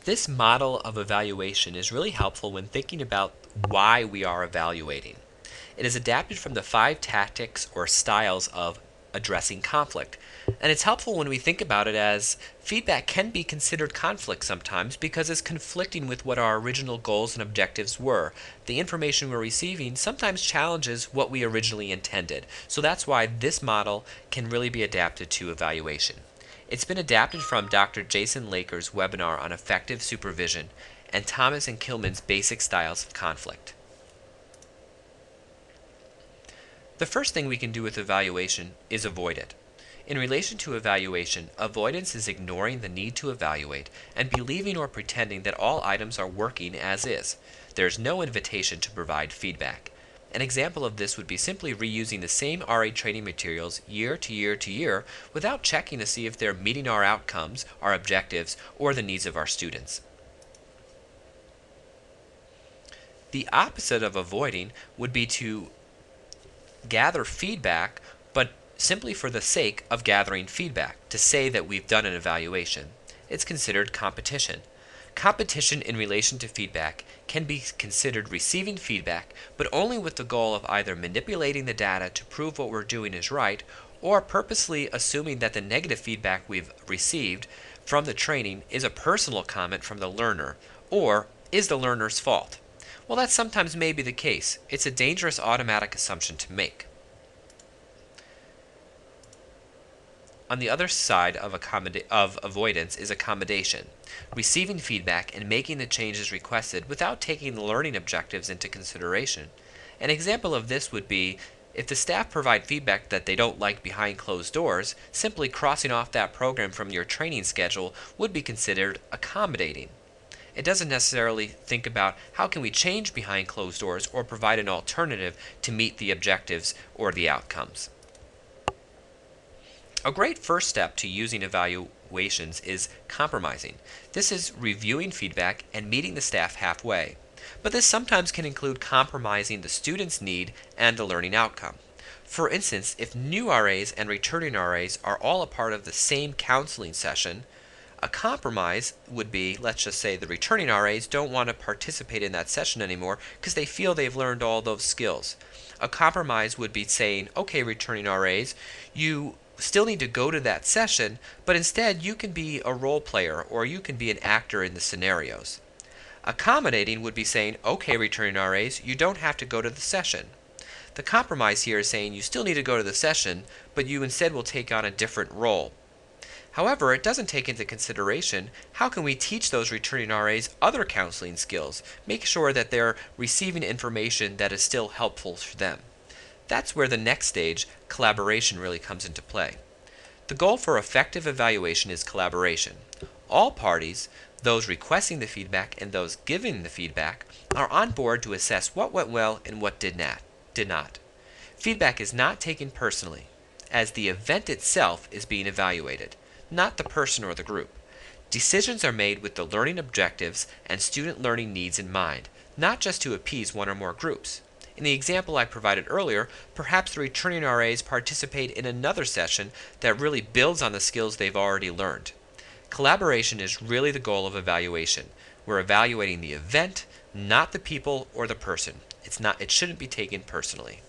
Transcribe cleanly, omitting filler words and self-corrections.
This model of evaluation is really helpful when thinking about why we are evaluating. It is adapted from the 5 tactics or styles of addressing conflict. And it's helpful when we think about it as feedback can be considered conflict sometimes because it's conflicting with what our original goals and objectives were. The information we're receiving sometimes challenges what we originally intended. So that's why this model can really be adapted to evaluation. It's been adapted from Dr. Jason Laker's webinar on effective supervision and Thomas and Kilman's basic styles of conflict. The first thing we can do with evaluation is avoid it. In relation to evaluation, avoidance is ignoring the need to evaluate and believing or pretending that all items are working as is. There is no invitation to provide feedback. An example of this would be simply reusing the same RA training materials year to year to year without checking to see if they're meeting our outcomes, our objectives, or the needs of our students. The opposite of avoiding would be to gather feedback, but simply for the sake of gathering feedback, to say that we've done an evaluation. It's considered competition. Competition in relation to feedback can be considered receiving feedback, but only with the goal of either manipulating the data to prove what we're doing is right, or purposely assuming that the negative feedback we've received from the training is a personal comment from the learner, or is the learner's fault. Well, that sometimes may be the case. It's a dangerous automatic assumption to make. On the other side of avoidance is accommodation, receiving feedback and making the changes requested without taking the learning objectives into consideration. An example of this would be if the staff provide feedback that they don't like behind closed doors, simply crossing off that program from your training schedule would be considered accommodating. It doesn't necessarily think about how can we change behind closed doors or provide an alternative to meet the objectives or the outcomes. A great first step to using evaluations is compromising. This is reviewing feedback and meeting the staff halfway. But this sometimes can include compromising the student's need and the learning outcome. For instance, if new RAs and returning RAs are all a part of the same counseling session, a compromise would be, let's just say the returning RAs don't want to participate in that session anymore because they feel they've learned all those skills. A compromise would be saying, okay, returning RAs, you still need to go to that session, but instead you can be a role player or you can be an actor in the scenarios. Accommodating would be saying, okay, returning RAs, you don't have to go to the session. The compromise here is saying you still need to go to the session, but you instead will take on a different role. However, it doesn't take into consideration how can we teach those returning RAs other counseling skills, make sure that they're receiving information that is still helpful for them. That's where the next stage, collaboration, really comes into play. The goal for effective evaluation is collaboration. All parties, those requesting the feedback and those giving the feedback, are on board to assess what went well and what did not. Feedback is not taken personally, as the event itself is being evaluated, not the person or the group. Decisions are made with the learning objectives and student learning needs in mind, not just to appease one or more groups. In the example I provided earlier, perhaps the returning RAs participate in another session that really builds on the skills they've already learned. Collaboration is really the goal of evaluation. We're evaluating the event, not the people or the person. It shouldn't be taken personally.